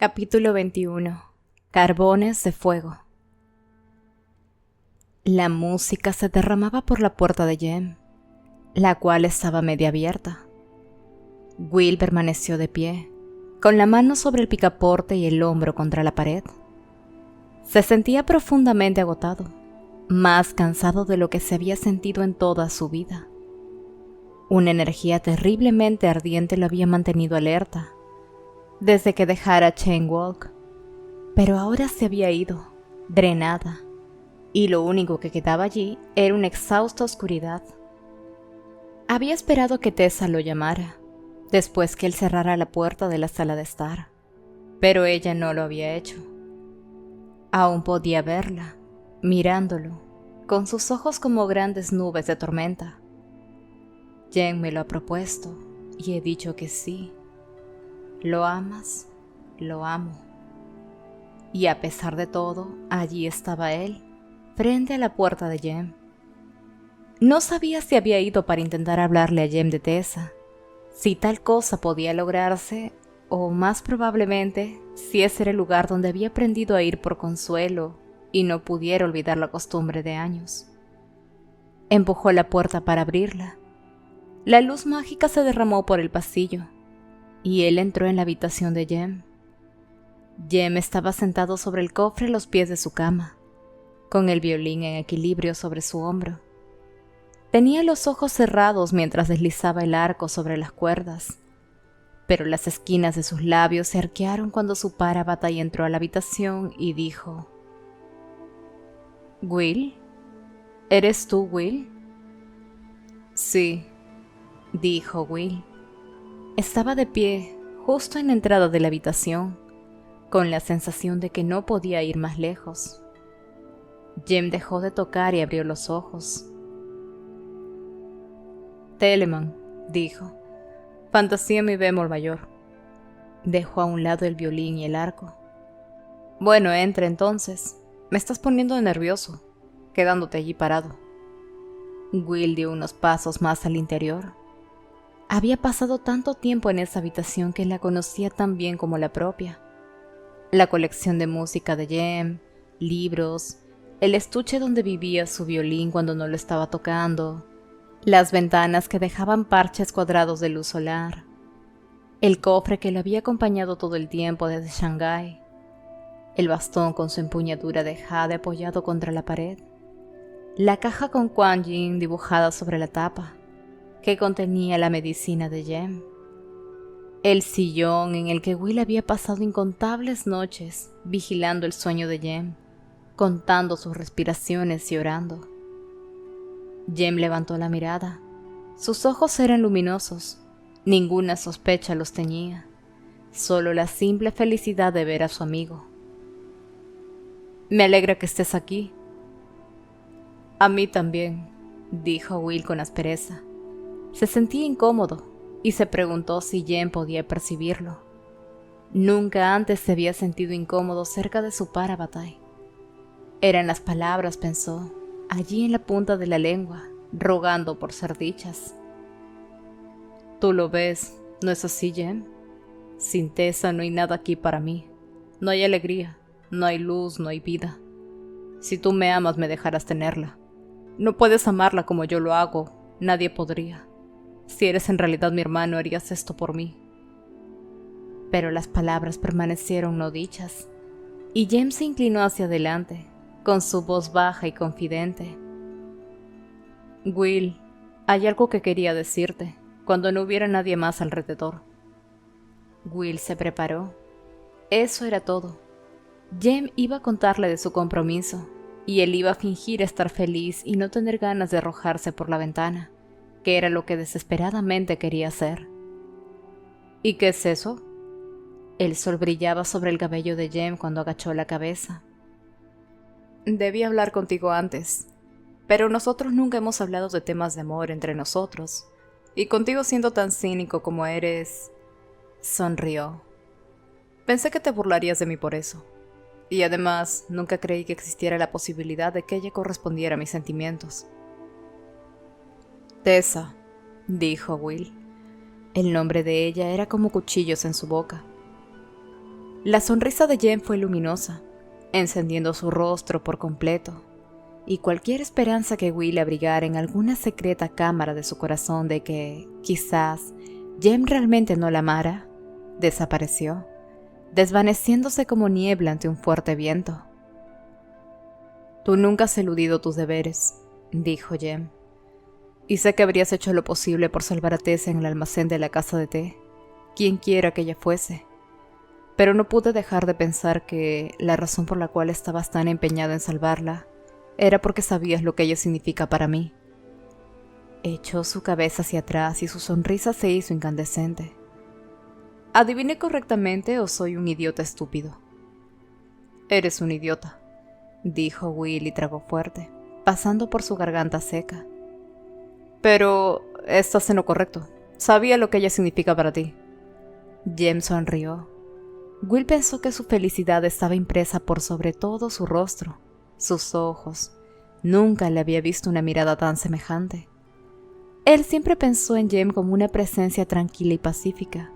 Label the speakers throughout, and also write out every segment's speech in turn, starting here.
Speaker 1: Capítulo 21. Carbones de fuego. La música se derramaba por la puerta de Jem, la cual estaba media abierta. Will permaneció de pie, con la mano sobre el picaporte y el hombro contra la pared. Se sentía profundamente agotado, más cansado de lo que se había sentido en toda su vida. Una energía terriblemente ardiente lo había mantenido alerta desde que dejara Chain Walk, pero ahora se había ido, drenada, y lo único que quedaba allí era una exhausta oscuridad. Había esperado que Tessa lo llamara, después que él cerrara la puerta de la sala de estar, pero ella no lo había hecho. Aún podía verla, mirándolo, con sus ojos como grandes nubes de tormenta. Jen me lo ha propuesto, y he dicho que sí. ¿Lo amas? Lo amo. Y a pesar de todo, allí estaba él, frente a la puerta de Jem. No sabía si había ido para intentar hablarle a Jem de Tessa, si tal cosa podía lograrse, o más probablemente, si ese era el lugar donde había aprendido a ir por consuelo y no pudiera olvidar la costumbre de años. Empujó la puerta para abrirla. La luz mágica se derramó por el pasillo, y él entró en la habitación de Jem. Jem estaba sentado sobre el cofre a los pies de su cama, con el violín en equilibrio sobre su hombro. Tenía los ojos cerrados mientras deslizaba el arco sobre las cuerdas, pero las esquinas de sus labios se arquearon cuando su Parabatai entró a la habitación y dijo: «¿Will? ¿Eres tú, Will?» «Sí», dijo Will. Estaba de pie, justo en la entrada de la habitación, con la sensación de que no podía ir más lejos. Jem dejó de tocar y abrió los ojos. «Telemann», dijo, «fantasía mi bemol mayor». Dejó a un lado el violín y el arco. «Bueno, entra entonces. Me estás poniendo nervioso, quedándote allí parado». Will dio unos pasos más al interior. Había pasado tanto tiempo en esa habitación que la conocía tan bien como la propia. La colección de música de Jem, libros, el estuche donde vivía su violín cuando no lo estaba tocando, las ventanas que dejaban parches cuadrados de luz solar, el cofre que lo había acompañado todo el tiempo desde Shanghái, el bastón con su empuñadura de jade apoyado contra la pared, la caja con Kuan Yin dibujada sobre la tapa, que contenía la medicina de Jem, el sillón en el que Will había pasado incontables noches vigilando el sueño de Jem, contando sus respiraciones y orando. Jem levantó la mirada. Sus ojos eran luminosos, ninguna sospecha los teñía, solo la simple felicidad de ver a su amigo. «Me alegra que estés aquí». «A mí también», dijo Will con aspereza. Se sentía incómodo y se preguntó si Jem podía percibirlo. Nunca antes se había sentido incómodo cerca de su Parabatai. Eran las palabras, pensó, allí en la punta de la lengua, rogando por ser dichas. «Tú lo ves, ¿no es así, Jem? Sin Tessa no hay nada aquí para mí. No hay alegría, no hay luz, no hay vida. Si tú me amas, me dejarás tenerla. No puedes amarla como yo lo hago, nadie podría. Si eres en realidad mi hermano, harías esto por mí». Pero las palabras permanecieron no dichas, y Jem se inclinó hacia adelante, con su voz baja y confidente. «Will, hay algo que quería decirte, cuando no hubiera nadie más alrededor». Will se preparó. Eso era todo. Jem iba a contarle de su compromiso, y él iba a fingir estar feliz y no tener ganas de arrojarse por la ventana, que era lo que desesperadamente quería hacer. «¿Y qué es eso?» El sol brillaba sobre el cabello de Jem cuando agachó la cabeza. «Debí hablar contigo antes, pero nosotros nunca hemos hablado de temas de amor entre nosotros, y contigo siendo tan cínico como eres...» Sonrió. «Pensé que te burlarías de mí por eso, y además nunca creí que existiera la posibilidad de que ella correspondiera a mis sentimientos». «Tessa», dijo Will. El nombre de ella era como cuchillos en su boca. La sonrisa de Jem fue luminosa, encendiendo su rostro por completo, y cualquier esperanza que Will abrigara en alguna secreta cámara de su corazón de que, quizás, Jem realmente no la amara, desapareció, desvaneciéndose como niebla ante un fuerte viento. «Tú nunca has eludido tus deberes», dijo Jem, «y sé que habrías hecho lo posible por salvar a Tessa en el almacén de la casa de té, quien quiera que ella fuese. Pero no pude dejar de pensar que la razón por la cual estabas tan empeñada en salvarla era porque sabías lo que ella significa para mí». Echó su cabeza hacia atrás y su sonrisa se hizo incandescente. ¿Adiviné correctamente o soy un idiota estúpido? Eres un idiota, dijo Will y tragó fuerte, pasando por su garganta seca. Pero estás en lo correcto. Sabía lo que ella significa para ti. Jem sonrió. Will pensó que su felicidad estaba impresa por sobre todo su rostro, sus ojos. Nunca le había visto una mirada tan semejante. Él siempre pensó en Jem como una presencia tranquila y pacífica.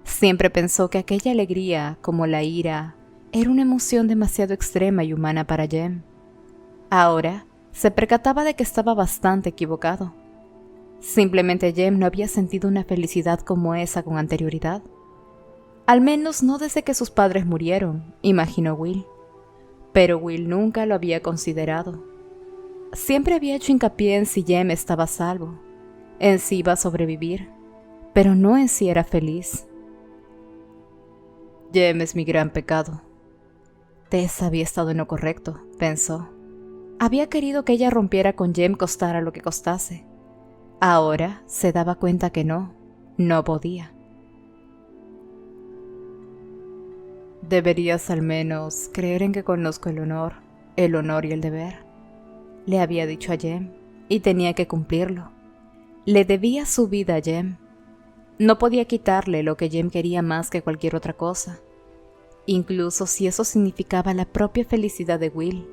Speaker 1: Siempre pensó que aquella alegría, como la ira, era una emoción demasiado extrema y humana para Jem. Ahora se percataba de que estaba bastante equivocado. Simplemente Jem no había sentido una felicidad como esa con anterioridad. Al menos no desde que sus padres murieron, imaginó Will. Pero Will nunca lo había considerado. Siempre había hecho hincapié en si Jem estaba a salvo, en si iba a sobrevivir, pero no en si era feliz. Jem es mi gran pecado. Tessa había estado en lo correcto, pensó. Había querido que ella rompiera con Jem costara lo que costase. Ahora se daba cuenta que no podía. Deberías al menos creer en que conozco el honor y el deber, le había dicho a Jem, y tenía que cumplirlo. Le debía su vida a Jem. No podía quitarle lo que Jem quería más que cualquier otra cosa, incluso si eso significaba la propia felicidad de Will.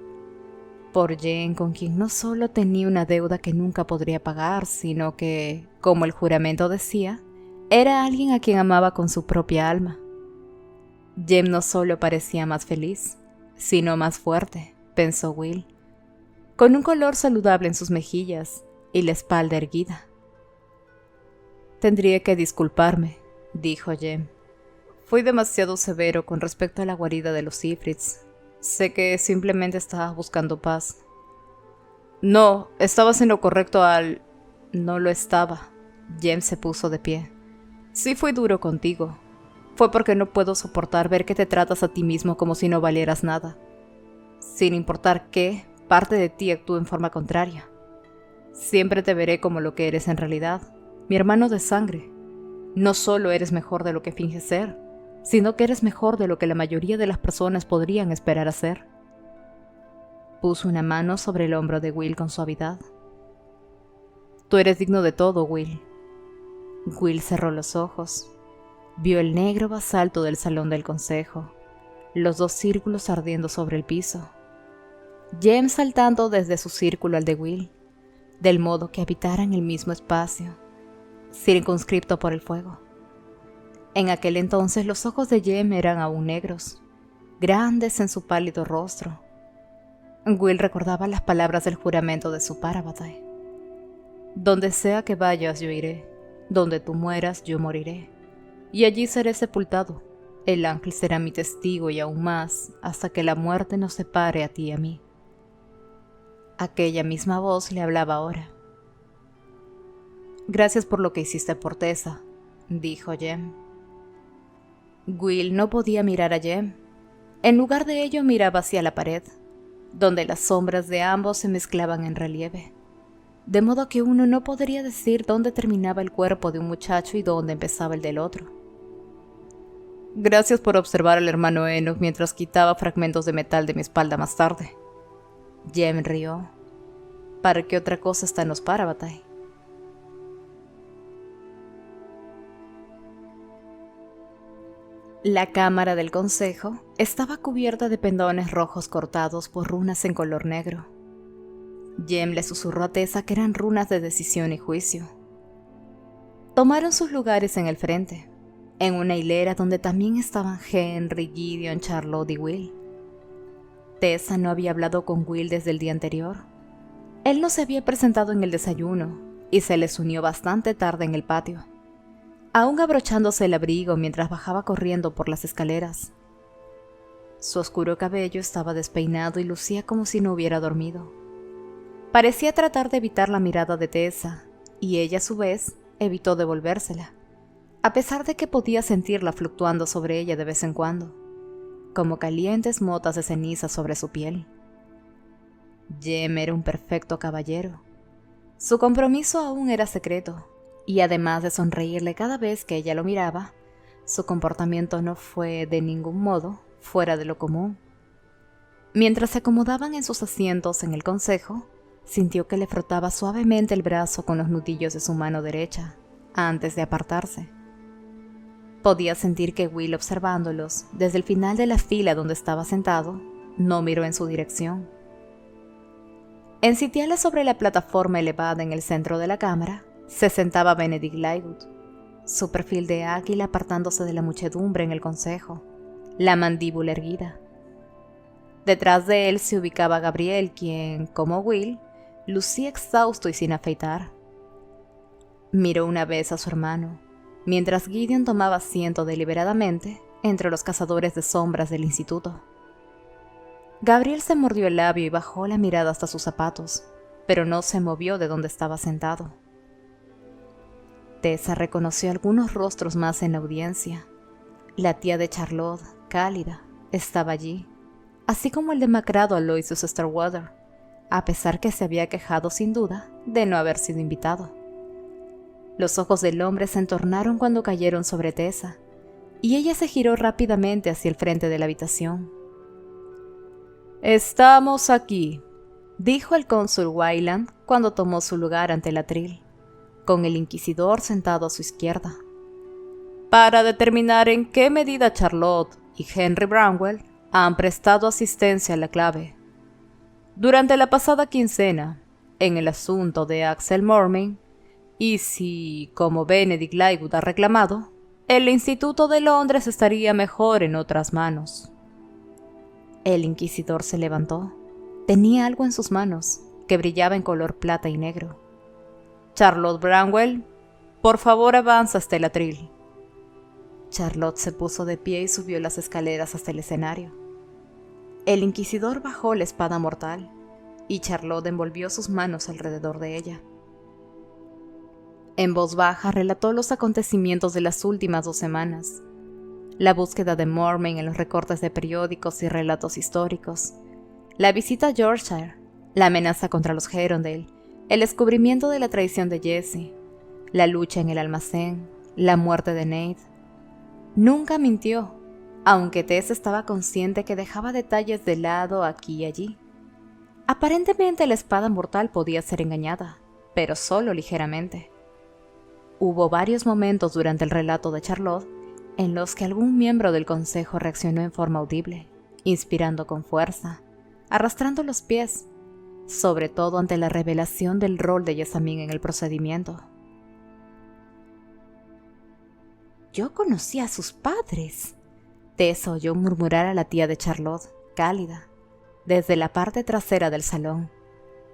Speaker 1: Por Jem, con quien no solo tenía una deuda que nunca podría pagar, sino que, como el juramento decía, era alguien a quien amaba con su propia alma. Jem no solo parecía más feliz, sino más fuerte, pensó Will, con un color saludable en sus mejillas y la espalda erguida. Tendría que disculparme, dijo Jem. Fui demasiado severo con respecto a la guarida de los Ifrits. Sé que simplemente estabas buscando paz. No, estabas en lo correcto al... No lo estaba. Jem se puso de pie. Sí fui duro contigo. Fue porque no puedo soportar ver que te tratas a ti mismo como si no valieras nada. Sin importar qué, parte de ti actúa en forma contraria. Siempre te veré como lo que eres en realidad, mi hermano de sangre. No solo eres mejor de lo que finges ser, sino que eres mejor de lo que la mayoría de las personas podrían esperar a ser. Puso una mano sobre el hombro de Will con suavidad. Tú eres digno de todo, Will. Will cerró los ojos. Vio el negro basalto del salón del consejo, los dos círculos ardiendo sobre el piso. Jem saltando desde su círculo al de Will, del modo que habitaran el mismo espacio, circunscripto por el fuego. En aquel entonces los ojos de Jem eran aún negros, grandes en su pálido rostro. Will recordaba las palabras del juramento de su Parvati. Donde sea que vayas yo iré, donde tú mueras yo moriré, y allí seré sepultado. El ángel será mi testigo y aún más, hasta que la muerte nos separe a ti y a mí. Aquella misma voz le hablaba ahora. Gracias por lo que hiciste por Tessa, dijo Jem. Will no podía mirar a Jem. En lugar de ello miraba hacia la pared, donde las sombras de ambos se mezclaban en relieve, de modo que uno no podría decir dónde terminaba el cuerpo de un muchacho y dónde empezaba el del otro. Gracias por observar al hermano Enoch mientras quitaba fragmentos de metal de mi espalda más tarde. Jem rió. ¿Para qué otra cosa están los Parvati? La cámara del consejo estaba cubierta de pendones rojos cortados por runas en color negro. Jem le susurró a Tessa que eran runas de decisión y juicio. Tomaron sus lugares en el frente. en una hilera donde también estaban Henry, Gideon, Charlotte y Will. Tessa no había hablado con Will desde el día anterior. Él no se había presentado en el desayuno y se les unió bastante tarde en el patio, aún abrochándose el abrigo mientras bajaba corriendo por las escaleras. Su oscuro cabello estaba despeinado y lucía como si no hubiera dormido. Parecía tratar de evitar la mirada de Tessa, y ella a su vez evitó devolvérsela, a pesar de que podía sentirla fluctuando sobre ella de vez en cuando, como calientes motas de ceniza sobre su piel. Jem era un perfecto caballero. Su compromiso aún era secreto, y además de sonreírle cada vez que ella lo miraba, su comportamiento no fue de ningún modo fuera de lo común. Mientras se acomodaban en sus asientos en el consejo, sintió que le frotaba suavemente el brazo con los nudillos de su mano derecha, antes de apartarse. Podía sentir que Will, observándolos desde el final de la fila donde estaba sentado, no miró en su dirección. En sitial sobre la plataforma elevada en el centro de la cámara, se sentaba Benedict Lightwood, su perfil de águila apartándose de la muchedumbre en el consejo, la mandíbula erguida. Detrás de él se ubicaba Gabriel, quien, como Will, lucía exhausto y sin afeitar. Miró una vez a su hermano, mientras Gideon tomaba asiento deliberadamente entre los cazadores de sombras del instituto. Gabriel se mordió el labio y bajó la mirada hasta sus zapatos, pero no se movió de donde estaba sentado. Tessa reconoció algunos rostros más en la audiencia. La tía de Charlotte, cálida, estaba allí, así como el demacrado Aloysius Starwater, a pesar que se había quejado sin duda de no haber sido invitado. Los ojos del hombre se entornaron cuando cayeron sobre Tessa, y ella se giró rápidamente hacia el frente de la habitación. «Estamos aquí», dijo el cónsul Wayland cuando tomó su lugar ante el atril, con el inquisidor sentado a su izquierda, «para determinar en qué medida Charlotte y Henry Bramwell han prestado asistencia a la clave. Durante la pasada quincena, en el asunto de Axel Morming, y si, como Benedict Lightwood ha reclamado, el Instituto de Londres estaría mejor en otras manos». El inquisidor se levantó. Tenía algo en sus manos, que brillaba en color plata y negro. «Charlotte Bramwell, por favor avanza hasta el atril». Charlotte se puso de pie y subió las escaleras hasta el escenario. El inquisidor bajó la espada mortal, y Charlotte envolvió sus manos alrededor de ella. En voz baja relató los acontecimientos de las últimas 2 semanas. La búsqueda de Mormon en los recortes de periódicos y relatos históricos, la visita a Yorkshire, la amenaza contra los Herondale, el descubrimiento de la traición de Jesse, la lucha en el almacén, la muerte de Nate. Nunca mintió, aunque Tess estaba consciente que dejaba detalles de lado aquí y allí. Aparentemente la espada mortal podía ser engañada, pero solo ligeramente. Hubo varios momentos durante el relato de Charlotte en los que algún miembro del consejo reaccionó en forma audible, inspirando con fuerza, arrastrando los pies, sobre todo ante la revelación del rol de Jessamine en el procedimiento. «Yo conocí a sus padres», Tessa oyó murmurar a la tía de Charlotte, cálida, desde la parte trasera del salón.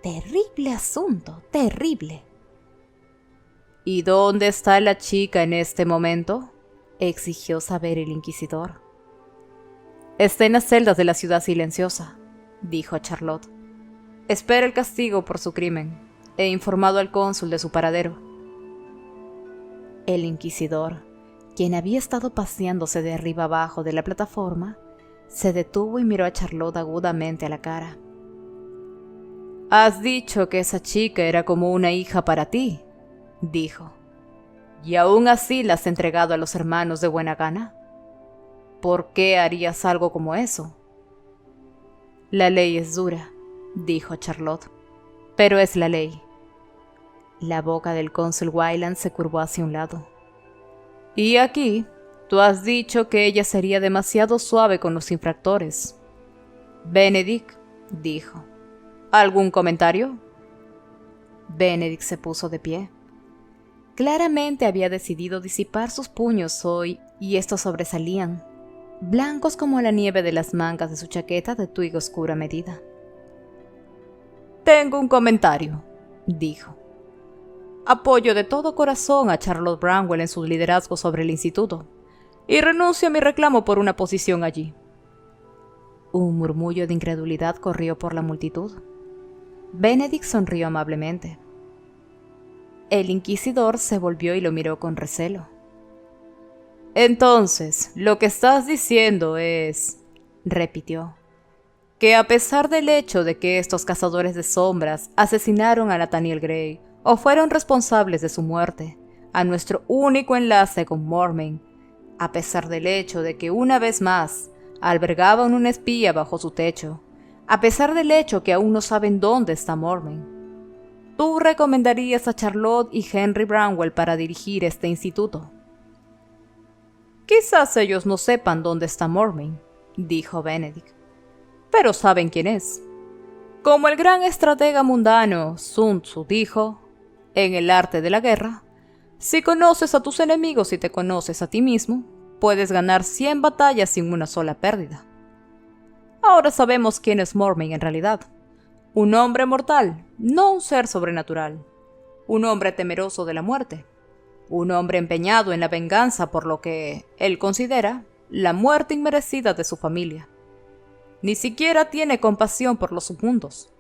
Speaker 1: «Terrible asunto, terrible». «¿Y dónde está la chica en este momento?», exigió saber el inquisidor. «Está en las celdas de la ciudad silenciosa», dijo Charlotte. «Espera el castigo por su crimen. He informado al cónsul de su paradero». El inquisidor, quien había estado paseándose de arriba abajo de la plataforma, se detuvo y miró a Charlotte agudamente a la cara. «Has dicho que esa chica era como una hija para ti», dijo. «¿Y aún así la has entregado a los hermanos de buena gana? ¿Por qué harías algo como eso?» «La ley es dura», dijo Charlotte, «pero es la ley». La boca del cónsul Wayland se curvó hacia un lado. «Y aquí, tú has dicho que ella sería demasiado suave con los infractores». «Benedict», dijo, «¿algún comentario?» Benedict se puso de pie. Claramente había decidido disipar sus puños hoy y estos sobresalían, blancos como la nieve de las mangas de su chaqueta de tuiga oscura medida. «Tengo un comentario», dijo. «Apoyo de todo corazón a Charlotte Branwell en su liderazgo sobre el instituto, y renuncio a mi reclamo por una posición allí». Un murmullo de incredulidad corrió por la multitud. Benedict sonrió amablemente. El inquisidor se volvió y lo miró con recelo. «Entonces, lo que estás diciendo es», repitió, «que a pesar del hecho de que estos cazadores de sombras asesinaron a Nathaniel Gray o fueron responsables de su muerte, a nuestro único enlace con Mormain, a pesar del hecho de que una vez más albergaban un espía bajo su techo, a pesar del hecho que aún no saben dónde está Mormain, ¿tú recomendarías a Charlotte y Henry Branwell para dirigir este instituto?» «Quizás ellos no sepan dónde está Mormain», dijo Benedict, «pero saben quién es. Como el gran estratega mundano Sun Tzu dijo, en el arte de la guerra, si conoces a tus enemigos y te conoces a ti mismo, puedes ganar 100 batallas sin una sola pérdida. Ahora sabemos quién es Mormain en realidad. Un hombre mortal, no un ser sobrenatural. Un hombre temeroso de la muerte. Un hombre empeñado en la venganza por lo que él considera la muerte inmerecida de su familia. Ni siquiera tiene compasión por los submundos.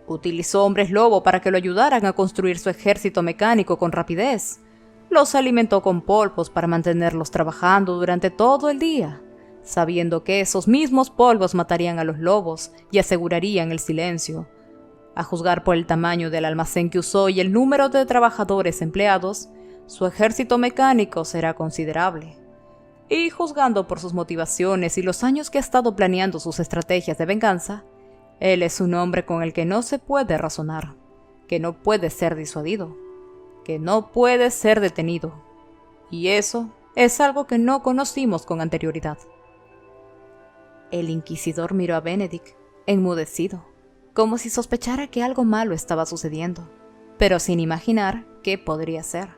Speaker 1: Utilizó hombres lobo para que lo ayudaran a construir su ejército mecánico con rapidez. Los alimentó con polvos para mantenerlos trabajando durante todo el día, sabiendo que esos mismos polvos matarían a los lobos y asegurarían el silencio. A juzgar por el tamaño del almacén que usó y el número de trabajadores empleados, su ejército mecánico será considerable. Y juzgando por sus motivaciones y los años que ha estado planeando sus estrategias de venganza, él es un hombre con el que no se puede razonar, que no puede ser disuadido, que no puede ser detenido. Y eso es algo que no conocimos con anterioridad». El inquisidor miró a Benedict, enmudecido, como si sospechara que algo malo estaba sucediendo, pero sin imaginar qué podría ser.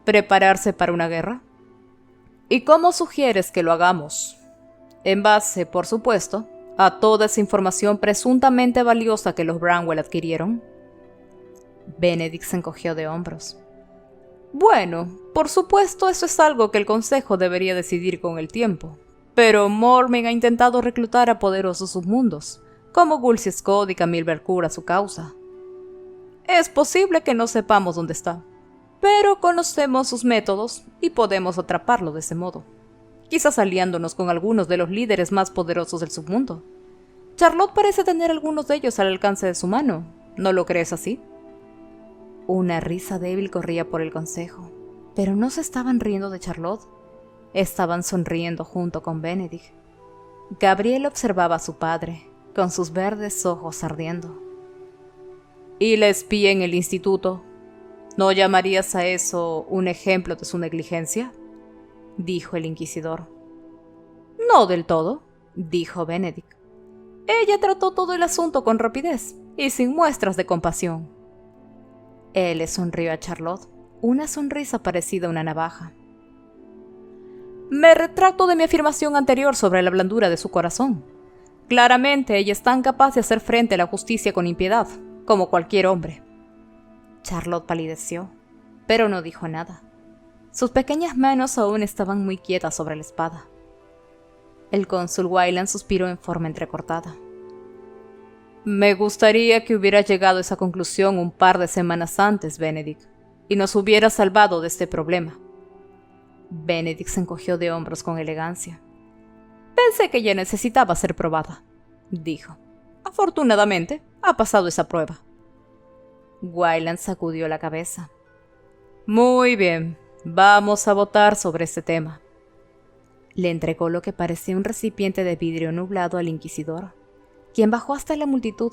Speaker 1: «¿Prepararse para una guerra? ¿Y cómo sugieres que lo hagamos? En base, por supuesto, a toda esa información presuntamente valiosa que los Branwell adquirieron». Benedict se encogió de hombros. «Bueno, por supuesto eso es algo que el Consejo debería decidir con el tiempo, pero Mormain ha intentado reclutar a poderosos submundos, como Gulsi Scott y Camille Vercourt a su causa. Es posible que no sepamos dónde está, pero conocemos sus métodos y podemos atraparlo de ese modo, quizás aliándonos con algunos de los líderes más poderosos del submundo. Charlotte parece tener algunos de ellos al alcance de su mano, ¿no lo crees así?» Una risa débil corría por el consejo, pero no se estaban riendo de Charlotte. Estaban sonriendo junto con Benedict. Gabriel observaba a su padre, con sus verdes ojos ardiendo. «¿Y la espía en el instituto? ¿No llamarías a eso un ejemplo de su negligencia?», dijo el inquisidor. «No del todo», dijo Benedict. «Ella trató todo el asunto con rapidez y sin muestras de compasión». Él le sonrió a Charlotte, una sonrisa parecida a una navaja. «Me retracto de mi afirmación anterior sobre la blandura de su corazón. Claramente ella es tan capaz de hacer frente a la justicia con impiedad, como cualquier hombre». Charlotte palideció, pero no dijo nada. Sus pequeñas manos aún estaban muy quietas sobre la espada. El cónsul Wayland suspiró en forma entrecortada. «Me gustaría que hubieras llegado a esa conclusión un par de semanas antes, Benedict, y nos hubieras salvado de este problema». Benedict se encogió de hombros con elegancia. «Pensé que ya necesitaba ser probada», dijo. «Afortunadamente, ha pasado esa prueba». Wayland sacudió la cabeza. «Muy bien, vamos a votar sobre este tema». Le entregó lo que parecía un recipiente de vidrio nublado al inquisidor, quien bajó hasta la multitud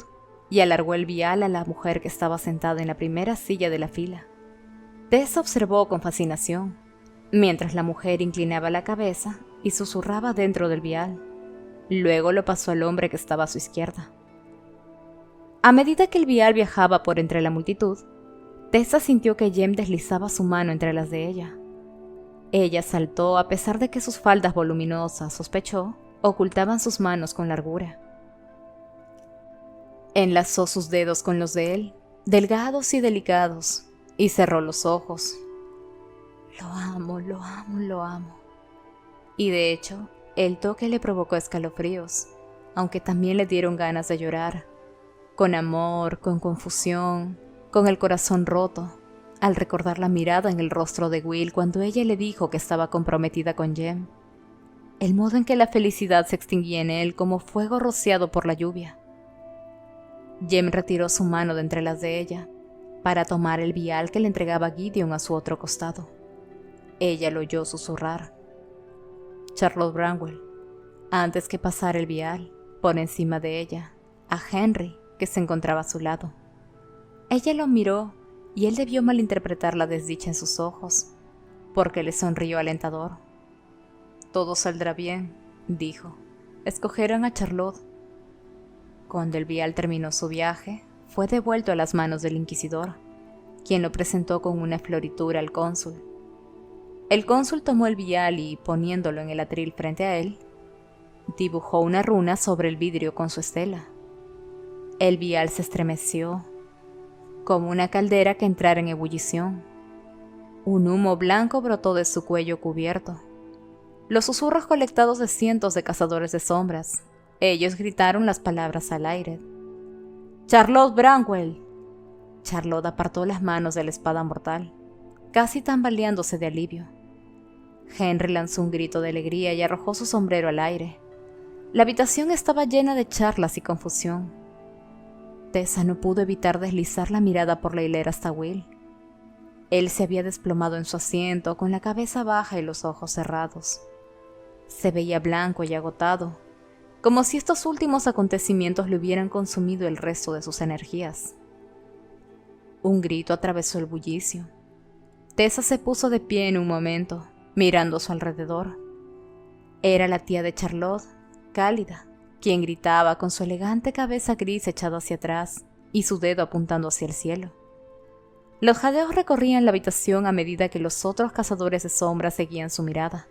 Speaker 1: y alargó el vial a la mujer que estaba sentada en la primera silla de la fila. Tess observó con fascinación, mientras la mujer inclinaba la cabeza y susurraba dentro del vial. Luego lo pasó al hombre que estaba a su izquierda. A medida que el vial viajaba por entre la multitud, Tessa sintió que Jem deslizaba su mano entre las de ella. Ella saltó a pesar de que sus faldas voluminosas, sospechó, ocultaban sus manos con largura. Enlazó sus dedos con los de él, delgados y delicados, y cerró los ojos. Lo amo, lo amo, lo amo. Y de hecho, el toque le provocó escalofríos, aunque también le dieron ganas de llorar, con amor, con confusión, con el corazón roto, al recordar la mirada en el rostro de Will cuando ella le dijo que estaba comprometida con Jem, el modo en que la felicidad se extinguía en él como fuego rociado por la lluvia. Jem retiró su mano de entre las de ella, para tomar el vial que le entregaba Gideon a su otro costado. Ella lo oyó susurrar. Charlotte Branwell, antes que pasara el vial, por encima de ella, a Henry, que se encontraba a su lado. Ella lo miró y él debió malinterpretar la desdicha en sus ojos, porque le sonrió alentador. Todo saldrá bien, dijo. Escogerán a Charlotte. Cuando el vial terminó su viaje, fue devuelto a las manos del inquisidor, quien lo presentó con una floritura al cónsul. El cónsul tomó el vial y, poniéndolo en el atril frente a él, dibujó una runa sobre el vidrio con su estela. El vial se estremeció, como una caldera que entrara en ebullición. Un humo blanco brotó de su cuello cubierto. Los susurros colectados de cientos de cazadores de sombras. Ellos gritaron las palabras al aire. «¡Charlotte Branwell!». Charlotte apartó las manos de la espada mortal, casi tambaleándose de alivio. Henry lanzó un grito de alegría y arrojó su sombrero al aire. La habitación estaba llena de charlas y confusión. Tessa no pudo evitar deslizar la mirada por la hilera hasta Will. Él se había desplomado en su asiento con la cabeza baja y los ojos cerrados. Se veía blanco y agotado, como si estos últimos acontecimientos le hubieran consumido el resto de sus energías. Un grito atravesó el bullicio. Tessa se puso de pie en un momento, mirando a su alrededor. Era la tía de Charlotte, cálida, quien gritaba con su elegante cabeza gris echada hacia atrás y su dedo apuntando hacia el cielo. Los jadeos recorrían la habitación a medida que los otros cazadores de sombras seguían su mirada.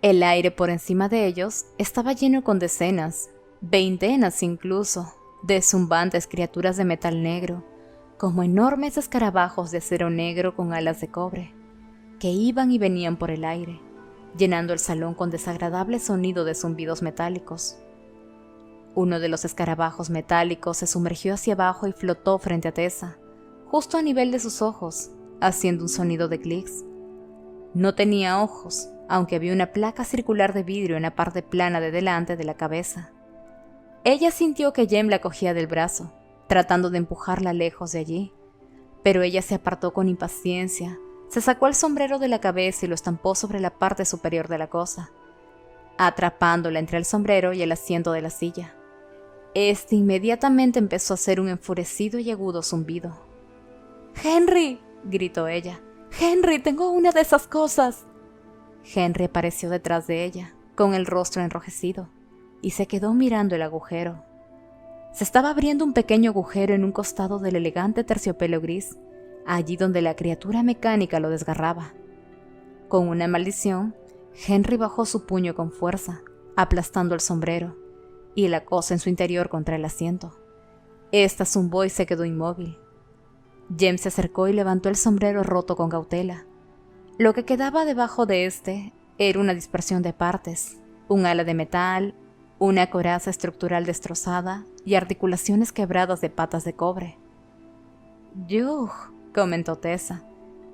Speaker 1: El aire por encima de ellos estaba lleno con decenas, veintenas incluso, de zumbantes criaturas de metal negro, como enormes escarabajos de acero negro con alas de cobre, que iban y venían por el aire, llenando el salón con desagradable sonido de zumbidos metálicos. Uno de los escarabajos metálicos se sumergió hacia abajo y flotó frente a Tessa, justo a nivel de sus ojos, haciendo un sonido de clics. No tenía ojos, aunque había una placa circular de vidrio en la parte plana de delante de la cabeza. Ella sintió que Jem la cogía del brazo, tratando de empujarla lejos de allí, pero ella se apartó con impaciencia, se sacó el sombrero de la cabeza y lo estampó sobre la parte superior de la cosa, atrapándola entre el sombrero y el asiento de la silla. Este inmediatamente empezó a hacer un enfurecido y agudo zumbido. «¡Henry!», gritó ella. «¡Henry, tengo una de esas cosas!». Henry apareció detrás de ella, con el rostro enrojecido, y se quedó mirando el agujero. Se estaba abriendo un pequeño agujero en un costado del elegante terciopelo gris, allí donde la criatura mecánica lo desgarraba. Con una maldición, Henry bajó su puño con fuerza, aplastando el sombrero, y la cosa en su interior contra el asiento. Esta zumbó y se quedó inmóvil. Jem se acercó y levantó el sombrero roto con cautela. Lo que quedaba debajo de este era una dispersión de partes, un ala de metal, una coraza estructural destrozada y articulaciones quebradas de patas de cobre. «Yuj», comentó Tessa,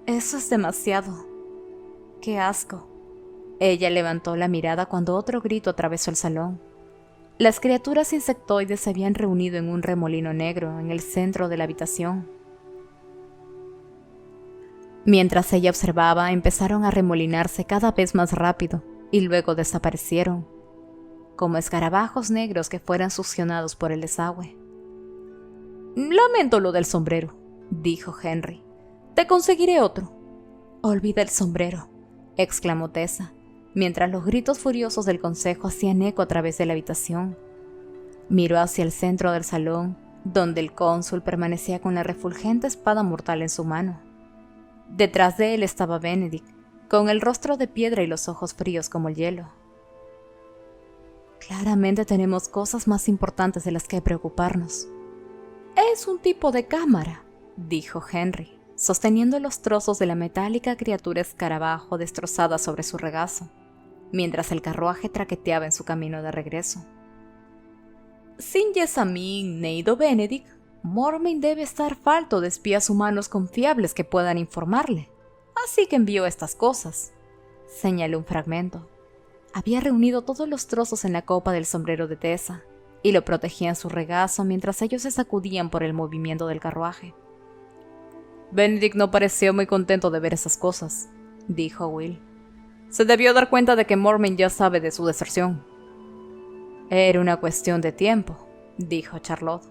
Speaker 1: «eso es demasiado. ¡Qué asco!». Ella levantó la mirada cuando otro grito atravesó el salón. Las criaturas insectoides se habían reunido en un remolino negro en el centro de la habitación. Mientras ella observaba, empezaron a remolinarse cada vez más rápido y luego desaparecieron, como escarabajos negros que fueran succionados por el desagüe. «Lamento lo del sombrero», dijo Henry. «Te conseguiré otro». «Olvida el sombrero», exclamó Tessa, mientras los gritos furiosos del consejo hacían eco a través de la habitación. Miró hacia el centro del salón, donde el cónsul permanecía con la refulgente espada mortal en su mano. Detrás de él estaba Benedict, con el rostro de piedra y los ojos fríos como el hielo. Claramente tenemos cosas más importantes de las que preocuparnos. Es un tipo de cámara, dijo Henry, sosteniendo los trozos de la metálica criatura escarabajo destrozada sobre su regazo, mientras el carruaje traqueteaba en su camino de regreso. Sin Jessamine, Nate o Benedict, Mormain debe estar falto de espías humanos confiables que puedan informarle. Así que envió estas cosas. Señaló un fragmento. Había reunido todos los trozos en la copa del sombrero de Tessa, y lo protegía en su regazo mientras ellos se sacudían por el movimiento del carruaje. Benedict no pareció muy contento de ver esas cosas, dijo Will. Se debió dar cuenta de que Mormain ya sabe de su deserción. Era una cuestión de tiempo, dijo Charlotte.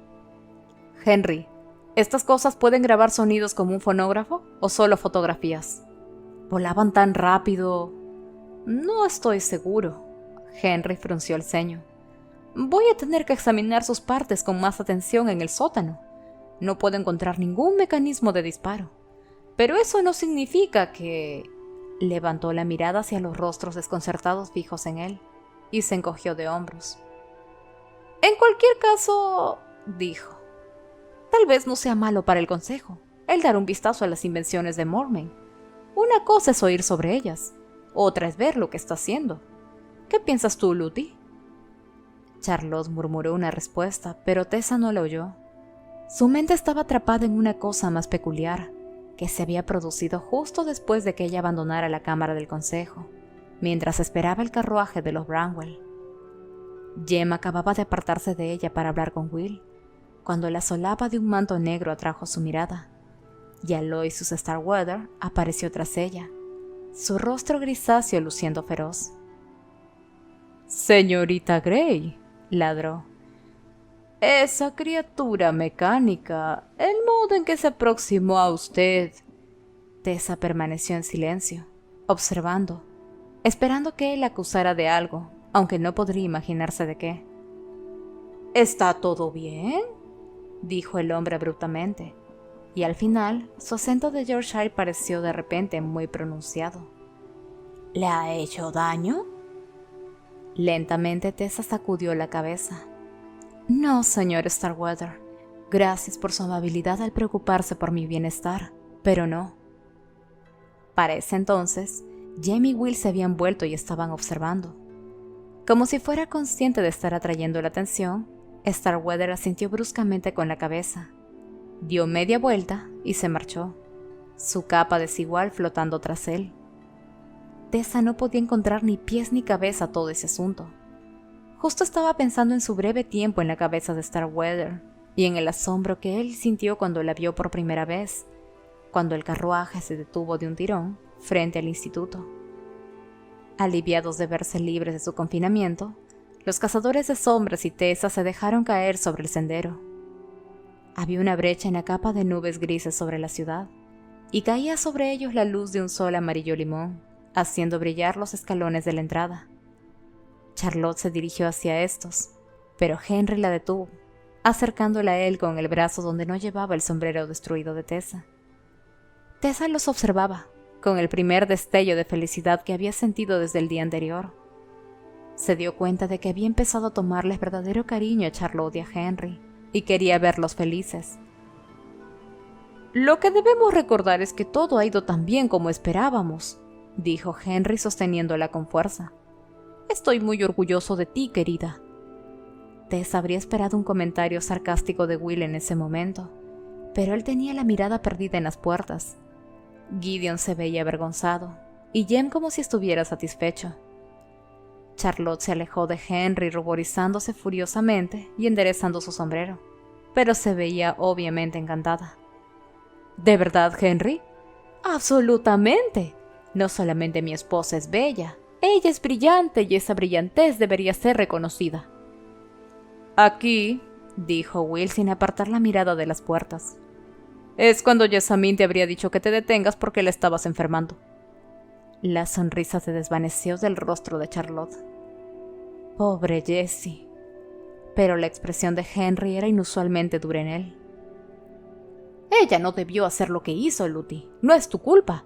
Speaker 1: Henry, ¿estas cosas pueden grabar sonidos como un fonógrafo o solo fotografías? ¿Volaban tan rápido? No estoy seguro. Henry frunció el ceño. Voy a tener que examinar sus partes con más atención en el sótano. No puedo encontrar ningún mecanismo de disparo. Pero eso no significa que... Levantó la mirada hacia los rostros desconcertados fijos en él y se encogió de hombros. En cualquier caso, dijo, tal vez no sea malo para el consejo el dar un vistazo a las invenciones de Mormain. Una cosa es oír sobre ellas, otra es ver lo que está haciendo. ¿Qué piensas tú, Ludi? Charlotte murmuró una respuesta, pero Tessa no la oyó. Su mente estaba atrapada en una cosa más peculiar, que se había producido justo después de que ella abandonara la cámara del consejo, mientras esperaba el carruaje de los Bramwell. Jem acababa de apartarse de ella para hablar con Will, cuando la solapa de un manto negro atrajo su mirada, y Aloysius Starkweather apareció tras ella, su rostro grisáceo luciendo feroz. «Señorita Grey», ladró. «Esa criatura mecánica, el modo en que se aproximó a usted». Tessa permaneció en silencio, observando, esperando que él la acusara de algo, aunque no podría imaginarse de qué. «¿Está todo bien?», dijo el hombre abruptamente, y al final su acento de Yorkshire pareció de repente muy pronunciado. «¿Le ha hecho daño?». Lentamente Tessa sacudió la cabeza. «No, señor Starkweather. Gracias por su amabilidad al preocuparse por mi bienestar, pero no». Para ese entonces, Jem y Will se habían vuelto y estaban observando. Como si fuera consciente de estar atrayendo la atención, Starkweather asintió bruscamente con la cabeza, dio media vuelta y se marchó, su capa desigual flotando tras él. Tessa no podía encontrar ni pies ni cabeza a todo ese asunto. Justo estaba pensando en su breve tiempo en la cabeza de Starkweather y en el asombro que él sintió cuando la vio por primera vez, cuando el carruaje se detuvo de un tirón frente al instituto. Aliviados de verse libres de su confinamiento, los cazadores de sombras y Tessa se dejaron caer sobre el sendero. Había una brecha en la capa de nubes grises sobre la ciudad, y caía sobre ellos la luz de un sol amarillo limón, haciendo brillar los escalones de la entrada. Charlotte se dirigió hacia estos, pero Henry la detuvo, acercándola a él con el brazo donde no llevaba el sombrero destruido de Tessa. Tessa los observaba, con el primer destello de felicidad que había sentido desde el día anterior. Se dio cuenta de que había empezado a tomarles verdadero cariño a Charlotte y a Henry, y quería verlos felices. «Lo que debemos recordar es que todo ha ido tan bien como esperábamos», dijo Henry sosteniéndola con fuerza. «Estoy muy orgulloso de ti, querida». Tess habría esperado un comentario sarcástico de Will en ese momento, pero él tenía la mirada perdida en las puertas. Gideon se veía avergonzado, y Jem como si estuviera satisfecho. Charlotte se alejó de Henry ruborizándose furiosamente y enderezando su sombrero, pero se veía obviamente encantada. «¿De verdad, Henry?» «Absolutamente. No solamente mi esposa es bella, ella es brillante y esa brillantez debería ser reconocida». «Aquí», dijo Will sin apartar la mirada de las puertas, «es cuando Jessamine te habría dicho que te detengas porque la estabas enfermando». La sonrisa se desvaneció del rostro de Charlotte. «Pobre Jessie». pero la expresión de Henry era inusualmente dura en él. Ella no debió hacer lo que hizo, Luty. No es tu culpa.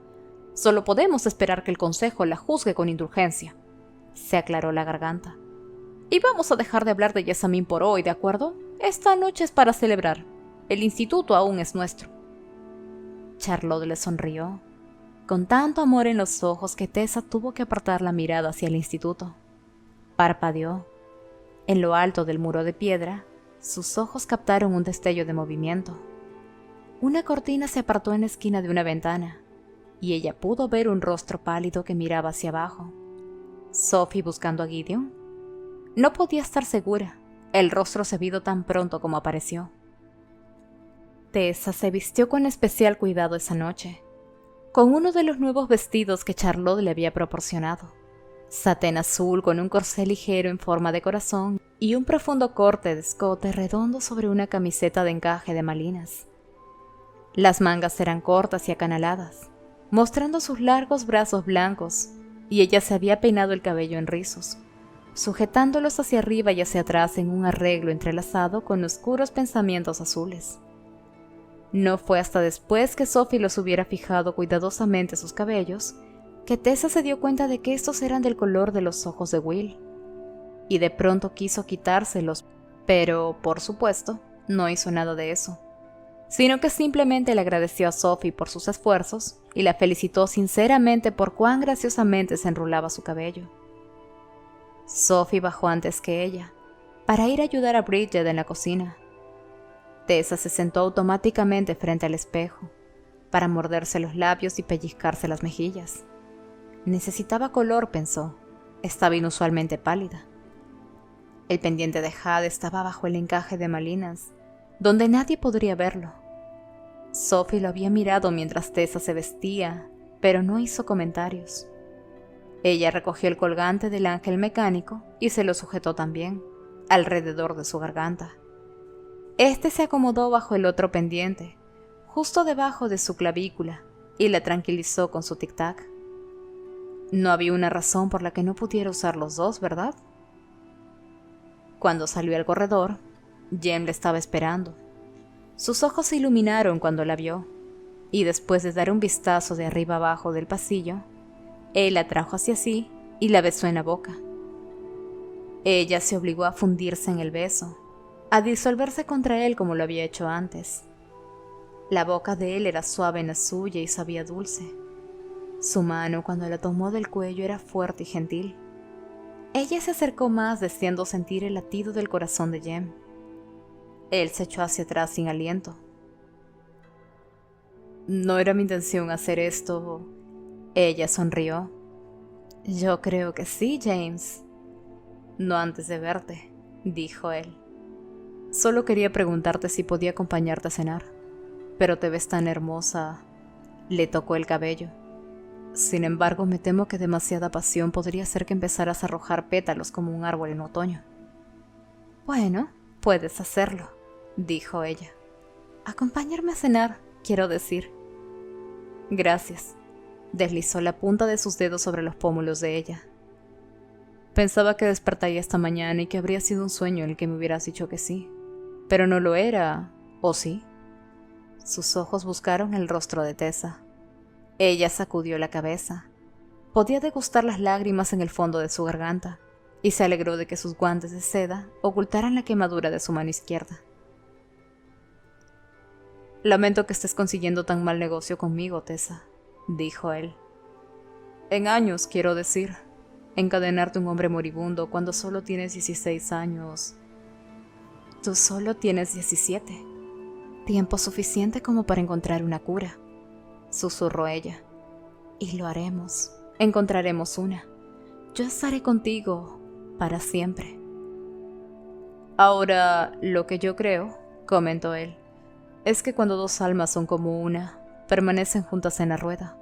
Speaker 1: Solo podemos esperar que el consejo la juzgue con indulgencia. Se aclaró la garganta. Y vamos a dejar de hablar de Jessamine por hoy, ¿de acuerdo? Esta noche es para celebrar. El instituto aún es nuestro. Charlotte le sonrió, con tanto amor en los ojos que Tessa tuvo que apartar la mirada hacia el instituto. Parpadeó. En lo alto del muro de piedra, sus ojos captaron un destello de movimiento. Una cortina se apartó en la esquina de una ventana, y ella pudo ver un rostro pálido que miraba hacia abajo. ¿Sophie buscando a Gideon? No podía estar segura. El rostro se vio tan pronto como apareció. Tessa se vistió con especial cuidado esa noche, con uno de los nuevos vestidos que Charlotte le había proporcionado. Satén azul con un corsé ligero en forma de corazón y un profundo corte de escote redondo sobre una camiseta de encaje de malinas. Las mangas eran cortas y acanaladas, mostrando sus largos brazos blancos, y ella se había peinado el cabello en rizos, sujetándolos hacia arriba y hacia atrás en un arreglo entrelazado con oscuros pensamientos azules. No fue hasta después que Sophie los hubiera fijado cuidadosamente sus cabellos que Tessa se dio cuenta de que estos eran del color de los ojos de Will, y de pronto quiso quitárselos, pero, por supuesto, no hizo nada de eso, sino que simplemente le agradeció a Sophie por sus esfuerzos y la felicitó sinceramente por cuán graciosamente se enrulaba su cabello. Sophie bajó antes que ella, para ir a ayudar a Bridget en la cocina. Tessa se sentó automáticamente frente al espejo, para morderse los labios y pellizcarse las mejillas. Necesitaba color, pensó. Estaba inusualmente pálida. El pendiente de jade estaba bajo el encaje de malinas, donde nadie podría verlo. Sophie lo había mirado mientras Tessa se vestía, pero no hizo comentarios. Ella recogió el colgante del ángel mecánico y se lo sujetó también, alrededor de su garganta. Este se acomodó bajo el otro pendiente, justo debajo de su clavícula, y la tranquilizó con su tic-tac. No había una razón por la que no pudiera usar los dos, ¿verdad? Cuando salió al corredor, Jem le estaba esperando. Sus ojos se iluminaron cuando la vio, y después de dar un vistazo de arriba abajo del pasillo, él la trajo hacia sí y la besó en la boca. Ella se obligó a fundirse en el beso, a disolverse contra él como lo había hecho antes. La boca de él era suave en la suya y sabía dulce. Su mano, cuando la tomó del cuello, era fuerte y gentil. Ella se acercó más, deseando sentir el latido del corazón de Jem. Él se echó hacia atrás sin aliento. No era mi intención hacer esto. Ella sonrió. Yo creo que sí, James. No antes de verte, dijo él. Solo quería preguntarte si podía acompañarte a cenar. Pero te ves tan hermosa. Le tocó el cabello. Sin embargo, me temo que demasiada pasión podría hacer que empezaras a arrojar pétalos como un árbol en otoño. Bueno, puedes hacerlo, dijo ella. Acompañarme a cenar, quiero decir. Gracias. Deslizó la punta de sus dedos sobre los pómulos de ella. Pensaba que despertaría esta mañana y que habría sido un sueño en el que me hubieras dicho que sí. Pero no lo era, ¿o sí? Sus ojos buscaron el rostro de Tessa. Ella sacudió la cabeza. Podía degustar las lágrimas en el fondo de su garganta, y se alegró de que sus guantes de seda ocultaran la quemadura de su mano izquierda. Lamento que estés consiguiendo tan mal negocio conmigo, Tessa, dijo él. En años, quiero decir. Encadenarte a un hombre moribundo cuando solo tienes 16 años. Tú solo tienes 17. Tiempo suficiente como para encontrar una cura, susurró ella. Y lo haremos. Encontraremos una. Yo estaré contigo para siempre. Ahora, lo que yo creo, comentó él, es que cuando dos almas son como una, permanecen juntas en la rueda.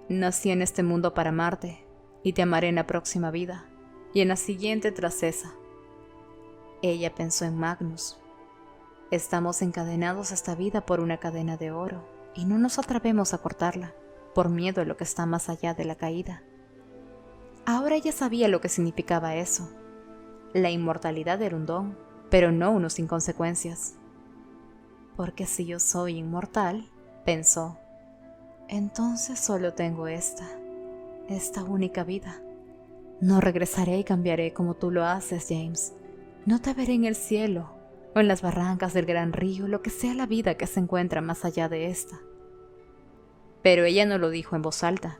Speaker 1: Nací en este mundo para amarte, y te amaré en la próxima vida, y en la siguiente tras esa. Ella pensó en Magnus. Estamos encadenados a esta vida por una cadena de oro, y no nos atrevemos a cortarla, por miedo a lo que está más allá de la caída. Ahora ella sabía lo que significaba eso. La inmortalidad era un don, pero no uno sin consecuencias. Porque si yo soy inmortal, pensó, entonces solo tengo esta única vida. No regresaré y cambiaré como tú lo haces, James. No te veré en el cielo, o en las barrancas del gran río, lo que sea la vida que se encuentra más allá de esta. Pero ella no lo dijo en voz alta.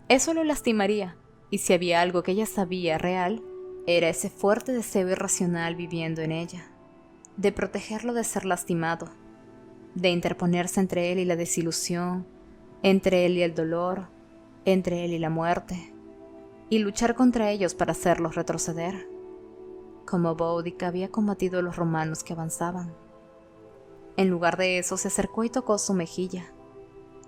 Speaker 1: Eso lo lastimaría, y si había algo que ella sabía real, era ese fuerte deseo irracional viviendo en ella, de protegerlo de ser lastimado, de interponerse entre él y la desilusión, entre él y el dolor, entre él y la muerte, y luchar contra ellos para hacerlos retroceder, como Boudica había combatido a los romanos que avanzaban. En lugar de eso, se acercó y tocó su mejilla.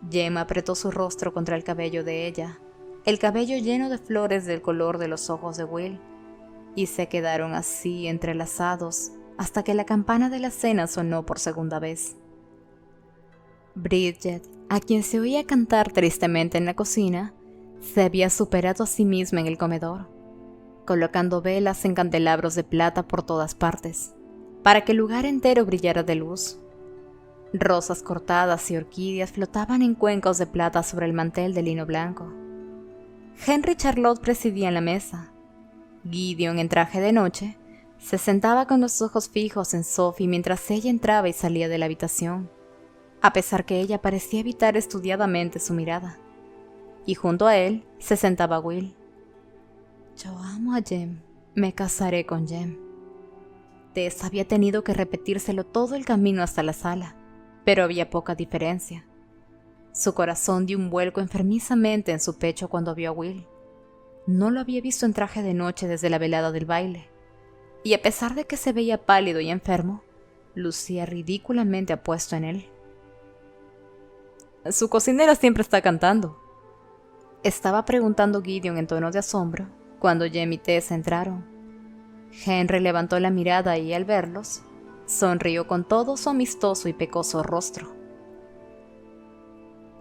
Speaker 1: Jem apretó su rostro contra el cabello de ella, el cabello lleno de flores del color de los ojos de Will, y se quedaron así entrelazados hasta que la campana de la cena sonó por segunda vez. Bridget, a quien se oía cantar tristemente en la cocina, se había superado a sí misma en el comedor, colocando velas en candelabros de plata por todas partes, para que el lugar entero brillara de luz. Rosas cortadas y orquídeas flotaban en cuencos de plata sobre el mantel de lino blanco. Henry y Charlotte presidían la mesa. Gideon, en traje de noche, se sentaba con los ojos fijos en Sophie mientras ella entraba y salía de la habitación, a pesar que ella parecía evitar estudiadamente su mirada. Y junto a él se sentaba Will. Yo amo a Jem, me casaré con Jem. Tess había tenido que repetírselo todo el camino hasta la sala, pero había poca diferencia. Su corazón dio un vuelco enfermizamente en su pecho cuando vio a Will. No lo había visto en traje de noche desde la velada del baile, y a pesar de que se veía pálido y enfermo, lucía ridículamente apuesto en él. Su cocinera siempre está cantando, estaba preguntando Gideon en tono de asombro cuando Jem y Tess entraron. Henry levantó la mirada y, al verlos, sonrió con todo su amistoso y pecoso rostro.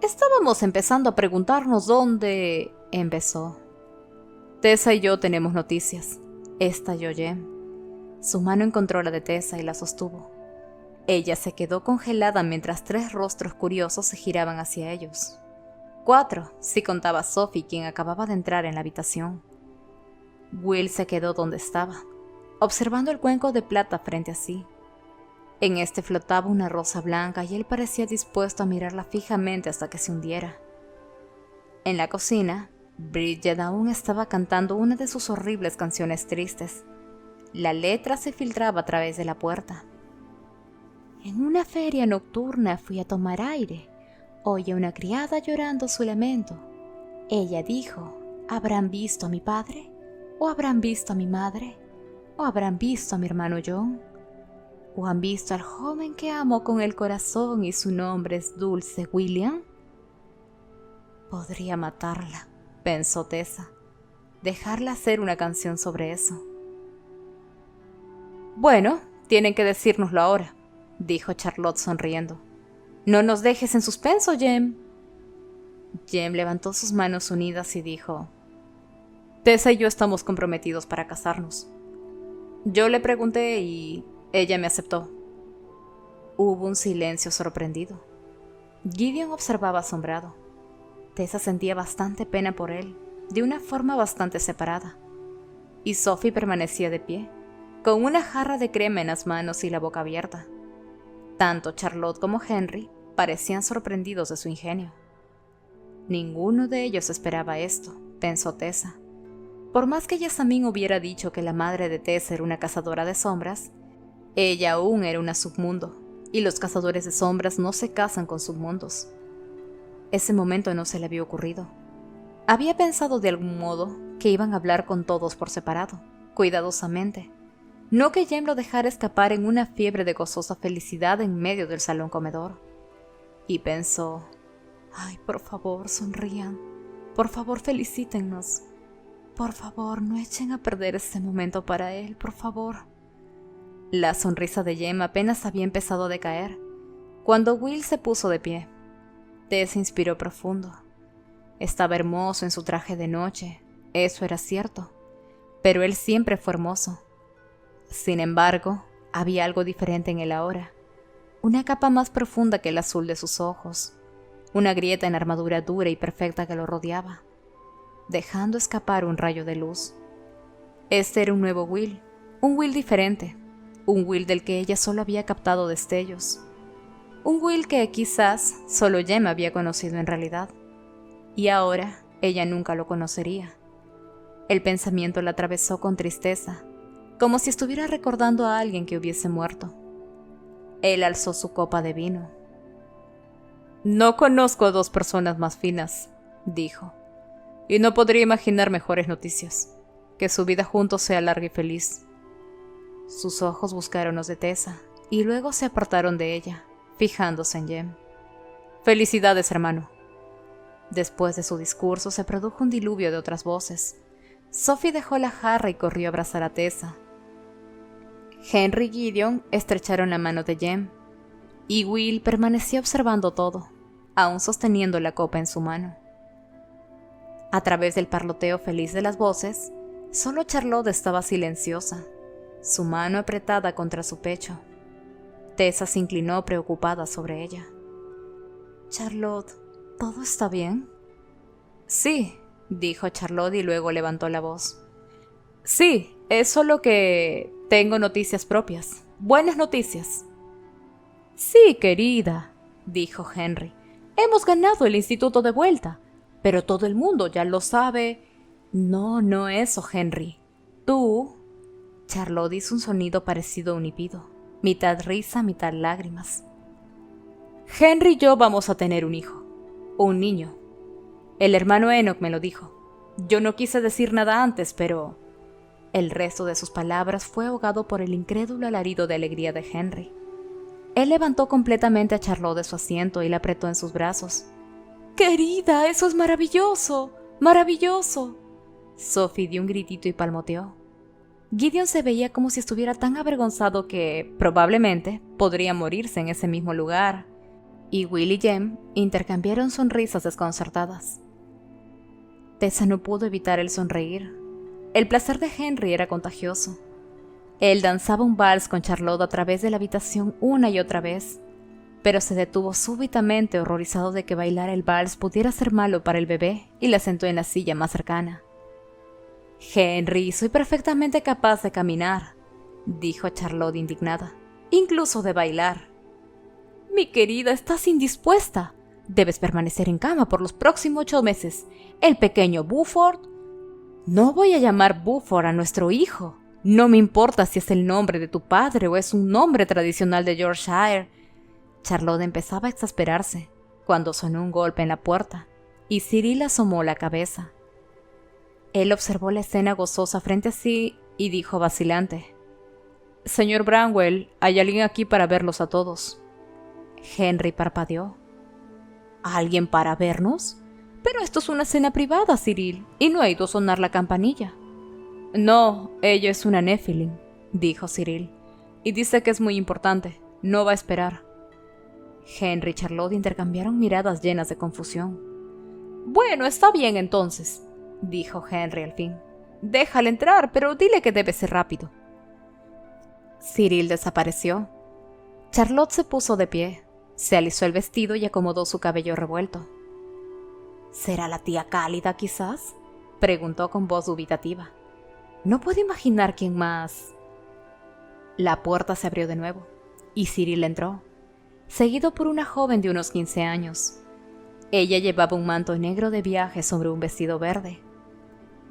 Speaker 1: Estábamos empezando a preguntarnos dónde... empezó. Tessa y yo tenemos noticias, estalló Jem. Su mano encontró la de Tessa y la sostuvo. Ella se quedó congelada mientras 3 rostros curiosos se giraban hacia ellos. 4, si contaba Sophie, quien acababa de entrar en la habitación. Will se quedó donde estaba, observando el cuenco de plata frente a sí. En este flotaba una rosa blanca y él parecía dispuesto a mirarla fijamente hasta que se hundiera. En la cocina, Bridget aún estaba cantando una de sus horribles canciones tristes. La letra se filtraba a través de la puerta. En una feria nocturna fui a tomar aire. Oí a una criada llorando su lamento. Ella dijo, ¿habrán visto a mi padre? ¿O habrán visto a mi madre? ¿O habrán visto a mi hermano John? ¿O han visto al joven que amo con el corazón y su nombre es Dulce William? Podría matarla, pensó Tessa, dejarla hacer una canción sobre eso. Bueno, tienen que decírnoslo ahora, dijo Charlotte sonriendo. No nos dejes en suspenso, Jem. Jem levantó sus manos unidas y dijo, Tessa y yo estamos comprometidos para casarnos. Yo le pregunté y ella me aceptó. Hubo un silencio sorprendido. Gideon observaba asombrado. Tessa sentía bastante pena por él, de una forma bastante separada. Y Sophie permanecía de pie, con una jarra de crema en las manos y la boca abierta. Tanto Charlotte como Henry parecían sorprendidos de su ingenio. Ninguno de ellos esperaba esto, pensó Tessa. Por más que Jessamine hubiera dicho que la madre de Tessa era una cazadora de sombras, ella aún era una submundo, y los cazadores de sombras no se casan con submundos. Ese momento no se le había ocurrido. Había pensado de algún modo que iban a hablar con todos por separado, cuidadosamente. No que Jem lo dejara escapar en una fiebre de gozosa felicidad en medio del salón comedor. Y pensó, ay, por favor, sonrían. Por favor, felicítennos. Por favor, no echen a perder este momento para él, por favor. La sonrisa de Jem apenas había empezado a decaer, cuando Will se puso de pie. Tess inspiró profundo. Estaba hermoso en su traje de noche, eso era cierto, pero él siempre fue hermoso. Sin embargo, Había algo diferente en él ahora, una capa más profunda que el azul de sus ojos, una grieta en la armadura dura y perfecta que lo rodeaba, dejando escapar un rayo de luz. Este era un nuevo Will, un Will diferente, un Will del que ella solo había captado destellos, un Will que quizás solo Jem había conocido en realidad, y ahora ella nunca lo conocería. El pensamiento la atravesó con tristeza, como si estuviera recordando a alguien que hubiese muerto. Él alzó su copa de vino. «No conozco a dos personas más finas», dijo, «y no podría imaginar mejores noticias. Que su vida juntos sea larga y feliz». Sus ojos buscaron los de Tessa, y luego se apartaron de ella, fijándose en Jem. «Felicidades, hermano». Después de su discurso se produjo un diluvio de otras voces. Sophie dejó la jarra y corrió a abrazar a Tessa. Henry y Gideon estrecharon la mano de Jem, y Will permanecía observando todo, aún sosteniendo la copa en su mano. A través del parloteo feliz de las voces, solo Charlotte estaba silenciosa, su mano apretada contra su pecho. Tessa se inclinó preocupada sobre ella. «Charlotte, ¿todo está bien?» «Sí», dijo Charlotte y luego levantó la voz. «Sí, es solo que tengo noticias propias. Buenas noticias». «Sí, querida», dijo Henry. «Hemos ganado el instituto de vuelta, pero todo el mundo ya lo sabe». «No, no eso, Henry. Tú...» Charlotte hizo un sonido parecido a un hipido, mitad risa, mitad lágrimas. «Henry y yo vamos a tener un hijo, un niño. El hermano Enoch me lo dijo. Yo no quise decir nada antes, pero...» El resto de sus palabras fue ahogado por el incrédulo alarido de alegría de Henry. Él levantó completamente a Charlotte de su asiento y la apretó en sus brazos. «Querida, eso es maravilloso, maravilloso». Sophie dio un gritito y palmoteó. Gideon se veía como si estuviera tan avergonzado que, probablemente, podría morirse en ese mismo lugar. Y Will y Jem intercambiaron sonrisas desconcertadas. Tessa no pudo evitar el sonreír. El placer de Henry era contagioso. Él danzaba un vals con Charlotte a través de la habitación una y otra vez, pero se detuvo súbitamente horrorizado de que bailar el vals pudiera ser malo para el bebé y la sentó en la silla más cercana. «Henry, soy perfectamente capaz de caminar», dijo Charlotte indignada, «incluso de bailar». «Mi querida, estás indispuesta. Debes permanecer en cama por los próximos 8 meses. El pequeño Buford...» «No voy a llamar Buford a nuestro hijo. No me importa si es el nombre de tu padre o es un nombre tradicional de Yorkshire». Charlotte empezaba a exasperarse cuando sonó un golpe en la puerta y Cyril asomó la cabeza. Él observó la escena gozosa frente a sí y dijo vacilante: «Señor Branwell, hay alguien aquí para verlos a todos». Henry parpadeó. «¿Alguien para vernos? Pero esto es una cena privada, Cyril, y no ha ido a sonar la campanilla». «No, ella es una Nephilim», dijo Cyril, «y dice que es muy importante. No va a esperar». Henry y Charlotte intercambiaron miradas llenas de confusión. «Bueno, está bien entonces», dijo Henry al fin. «Déjale entrar, pero dile que debe ser rápido». Cyril desapareció. Charlotte se puso de pie, se alisó el vestido y acomodó su cabello revuelto. «¿Será la tía Cálida, quizás?», preguntó con voz dubitativa. «No puedo imaginar quién más». La puerta se abrió de nuevo, y Cyril entró, seguido por una joven de unos 15 años. Ella llevaba un manto negro de viaje sobre un vestido verde.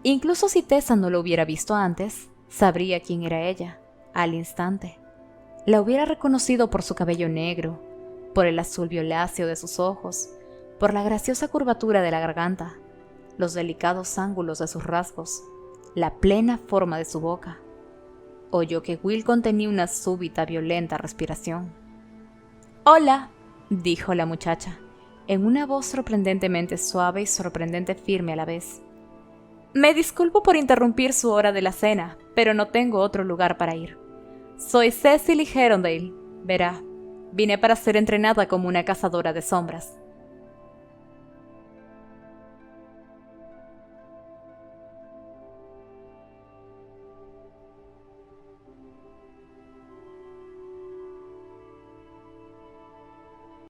Speaker 1: Incluso si Tessa no lo hubiera visto antes, sabría quién era ella, al instante. La hubiera reconocido por su cabello negro, por el azul violáceo de sus ojos, por la graciosa curvatura de la garganta, los delicados ángulos de sus rasgos, la plena forma de su boca. Oyó que Will contenía una súbita, violenta respiración. «Hola», dijo la muchacha, en una voz sorprendentemente suave y sorprendentemente firme a la vez. «Me disculpo por interrumpir su hora de la cena, pero no tengo otro lugar para ir. Soy Cecily Herondale, verá. Vine para ser entrenada como una cazadora de sombras.